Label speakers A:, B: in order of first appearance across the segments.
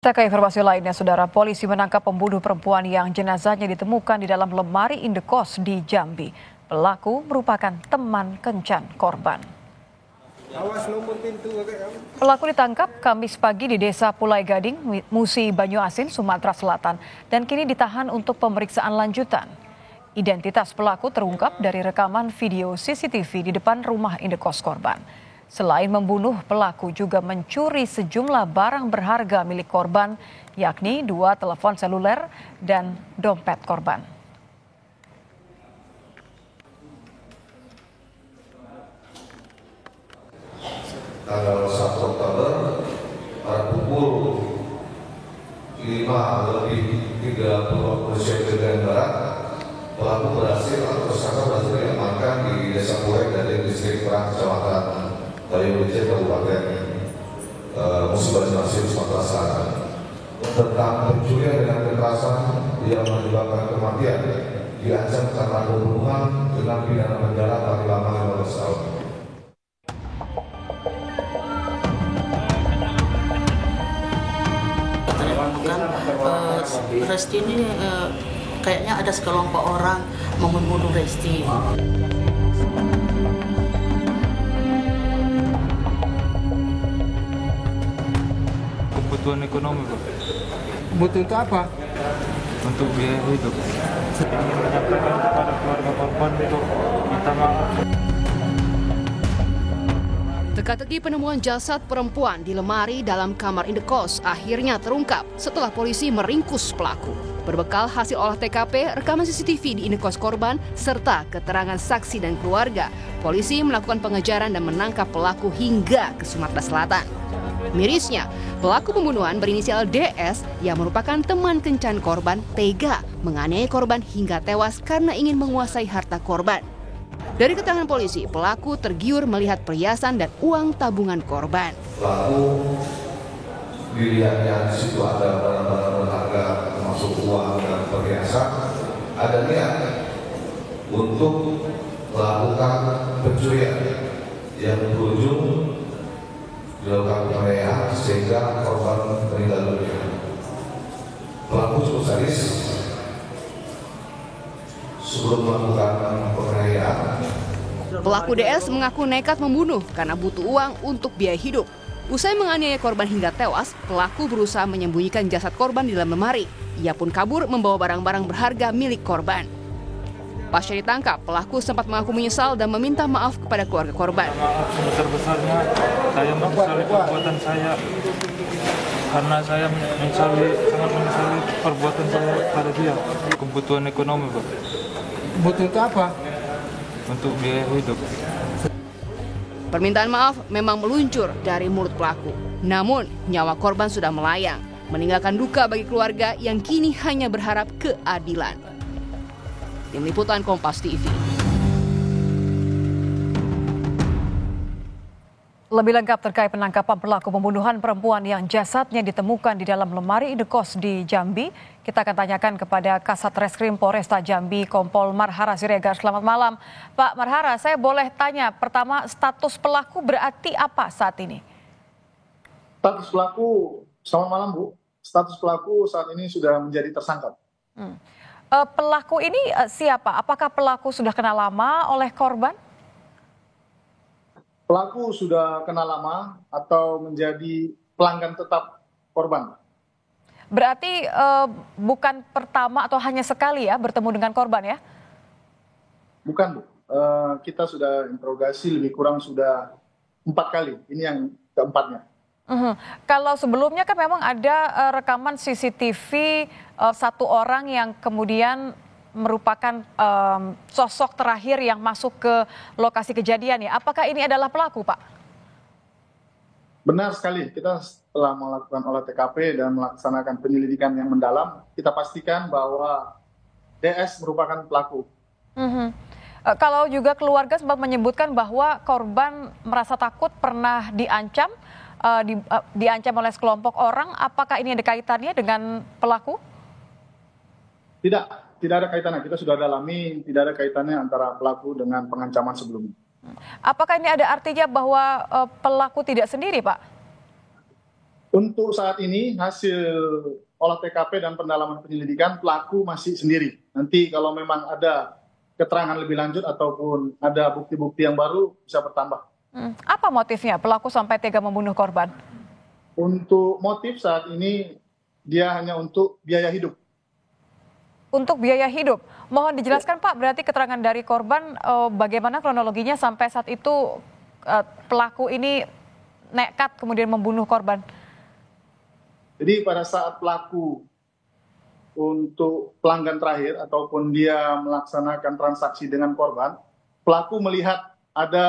A: Kita ke informasi lainnya, Saudara. Polisi menangkap pembunuh perempuan yang jenazahnya ditemukan di dalam lemari indekos di Jambi. Pelaku merupakan teman kencan korban. Pelaku ditangkap Kamis pagi di Desa Pulai Gading, Musi Banyuasin, Sumatera Selatan, dan kini ditahan untuk pemeriksaan lanjutan. Identitas pelaku terungkap dari rekaman video CCTV di depan rumah indekos korban. Selain membunuh, pelaku juga mencuri sejumlah barang berharga milik korban, yakni 2 telepon seluler dan dompet korban.
B: Tanggal 1 Oktober pada pukul 5:30 Barat, pelaku berhasil atau tersangka berhasil diamankan di Desa Pulai Gading, Distrik Perang, Kecamatan Banyuwangi, Kabupaten Musi Banyuasin, Sumatera Selatan, tentang pencurian dengan kekerasan yang menyebabkan kematian, diancam karena pembunuhan dengan pidana penjara paling lama 15 tahun.
C: Resti ini kayaknya ada sekelompok orang mau membunuh Resti.
D: Kebutuhan ekonomi, Pak.
E: Butuh untuk apa?
D: Untuk biaya hidup. Ingin menyampaikan kepada keluarga korban untuk minta maaf.
F: Teka-teki penemuan jasad perempuan di lemari dalam kamar indekos akhirnya terungkap setelah polisi meringkus pelaku. Berbekal hasil olah TKP, rekaman CCTV di indekos korban, serta keterangan saksi dan keluarga, polisi melakukan pengejaran dan menangkap pelaku hingga ke Sumatera Selatan. Mirisnya, pelaku pembunuhan berinisial DS yang merupakan teman kencan korban tega menganiaya korban hingga tewas karena ingin menguasai harta korban. Dari keterangan polisi, pelaku tergiur melihat perhiasan dan uang tabungan korban.
B: Pelaku dilihatnya di situ ada barang-barang berharga termasuk uang dan perhiasan, ada niat untuk melakukan pencurian yang berujung dilakukan penganiayaan sehingga korban meninggal dunia. Pelaku cukup sadis. Sebelum melakukan penganiayaan,
F: pelaku DS mengaku nekat membunuh karena butuh uang untuk biaya hidup. Usai menganiaya korban hingga tewas, pelaku berusaha menyembunyikan jasad korban di dalam lemari. Ia pun kabur membawa barang-barang berharga milik korban. Pasca ditangkap, pelaku sempat mengaku menyesal dan meminta maaf kepada keluarga korban.
D: Maaf sebesar-besarnya, saya menyesali perbuatan saya. Karena saya sangat menyesali perbuatan saya pada dia. Kebutuhan ekonomi, Pak.
E: Butuh untuk apa?
D: Untuk biaya hidup.
F: Permintaan maaf memang meluncur dari mulut pelaku. Namun, nyawa korban sudah melayang, meninggalkan duka bagi keluarga yang kini hanya berharap keadilan. Tim Liputan Kompas TV.
A: Lebih lengkap terkait penangkapan pelaku pembunuhan perempuan yang jasadnya ditemukan di dalam lemari indekos di Jambi, kita akan tanyakan kepada Kasat Reskrim Polresta Jambi, Kompol Marhara Siregar. Selamat malam, Pak Marhara. Saya boleh tanya, pertama, status pelaku berarti apa saat ini?
E: Status pelaku, selamat malam Bu. Status pelaku saat ini sudah menjadi tersangka.
A: Pelaku ini siapa? Apakah pelaku sudah kenal lama oleh korban?
E: Pelaku sudah kenal lama atau menjadi pelanggan tetap korban.
A: Berarti bukan pertama atau hanya sekali ya bertemu dengan korban ya?
E: Bukan Bu, kita sudah interogasi lebih kurang sudah 4 kali, ini yang keempatnya.
A: Kalau sebelumnya kan memang ada rekaman CCTV satu orang yang kemudian merupakan sosok terakhir yang masuk ke lokasi kejadian ya. Apakah ini adalah pelaku, Pak?
E: Benar sekali, kita setelah melakukan olah TKP dan melaksanakan penyelidikan yang mendalam, kita pastikan bahwa DS merupakan pelaku.
A: Kalau juga keluarga sempat menyebutkan bahwa korban merasa takut pernah diancam, diancam oleh sekelompok orang, apakah ini ada kaitannya dengan pelaku?
E: Tidak ada kaitannya. Kita sudah dalami, tidak ada kaitannya antara pelaku dengan pengancaman sebelumnya.
A: Apakah ini ada artinya bahwa pelaku tidak sendiri, Pak?
E: Untuk saat ini hasil olah TKP dan pendalaman penyelidikan pelaku masih sendiri. Nanti kalau memang ada keterangan lebih lanjut ataupun ada bukti-bukti yang baru bisa bertambah.
A: Apa motifnya pelaku sampai tega membunuh korban?
E: Untuk motif saat ini dia hanya untuk biaya hidup.
A: Untuk biaya hidup. Mohon dijelaskan Pak, berarti keterangan dari korban bagaimana kronologinya sampai saat itu pelaku ini nekat kemudian membunuh korban?
E: Jadi pada saat pelaku untuk pelanggan terakhir ataupun dia melaksanakan transaksi dengan korban, pelaku melihat ada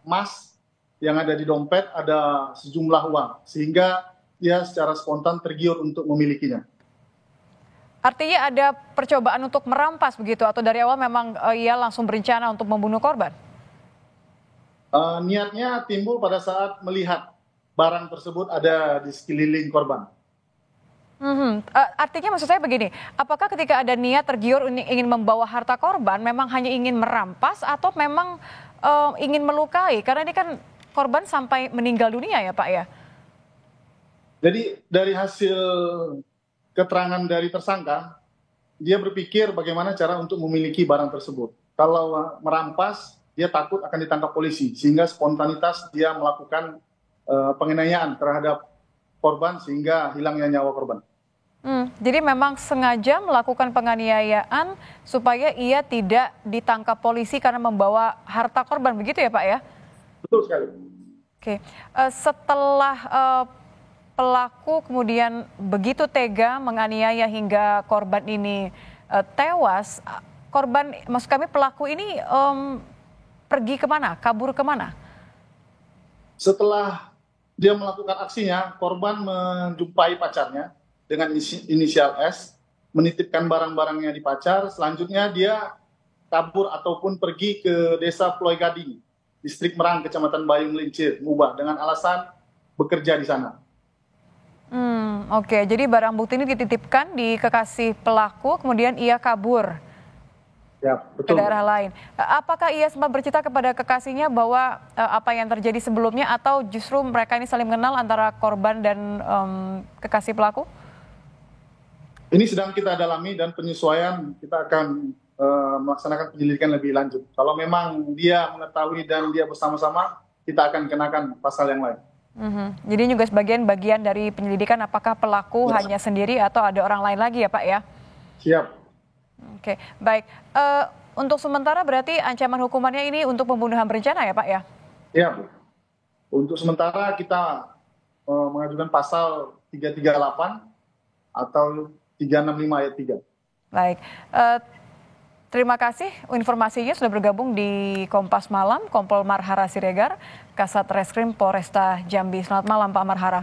E: emas yang ada di dompet, ada sejumlah uang, sehingga dia secara spontan tergiur untuk memilikinya.
A: Artinya ada percobaan untuk merampas begitu atau dari awal memang ia langsung berencana untuk membunuh korban?
E: Niatnya timbul pada saat melihat barang tersebut ada di sekeliling korban.
A: Artinya maksud saya begini, apakah ketika ada niat tergiur ingin membawa harta korban memang hanya ingin merampas atau memang ingin melukai? Karena ini kan korban sampai meninggal dunia ya Pak ya?
E: Jadi dari hasil keterangan dari tersangka, dia berpikir bagaimana cara untuk memiliki barang tersebut. Kalau merampas, dia takut akan ditangkap polisi, sehingga spontanitas dia melakukan penganiayaan terhadap korban sehingga hilangnya nyawa korban.
A: Jadi memang sengaja melakukan penganiayaan supaya ia tidak ditangkap polisi karena membawa harta korban, begitu ya Pak ya?
E: Betul sekali.
A: Oke, setelah pelaku kemudian begitu tega menganiaya hingga korban ini tewas, korban, maksud kami pelaku ini pergi kemana, kabur kemana?
E: Setelah dia melakukan aksinya, korban menjumpai pacarnya dengan inisial S, menitipkan barang-barangnya di pacar, selanjutnya dia kabur ataupun pergi ke desa Pulau Gading, distrik Merang, kecamatan Bayung Lincir, Mubah, dengan alasan bekerja di sana.
A: Oke, jadi barang bukti ini dititipkan di kekasih pelaku, kemudian ia kabur
E: Ya, betul.
A: ke daerah lain. Apakah ia sempat bercerita kepada kekasihnya bahwa apa yang terjadi sebelumnya atau justru mereka ini saling mengenal antara korban dan kekasih pelaku?
E: Ini sedang kita dalami dan penyesuaian kita akan melaksanakan penyelidikan lebih lanjut. Kalau memang dia mengetahui dan dia bersama-sama, kita akan kenakan pasal yang lain.
A: Jadi juga sebagian bagian dari penyelidikan apakah pelaku hanya sendiri atau ada orang lain lagi ya Pak ya?
E: Siap.
A: Oke, baik. Untuk sementara berarti ancaman hukumannya ini untuk pembunuhan berencana ya Pak ya?
E: Ya, Bu. Untuk sementara kita mengajukan pasal 338 atau 365 ayat 3.
A: Baik. Terima kasih informasinya sudah bergabung di Kompas Malam, Kompol Marhara Siregar, Kasat Reskrim Polresta Jambi. Selamat malam Pak Marhara.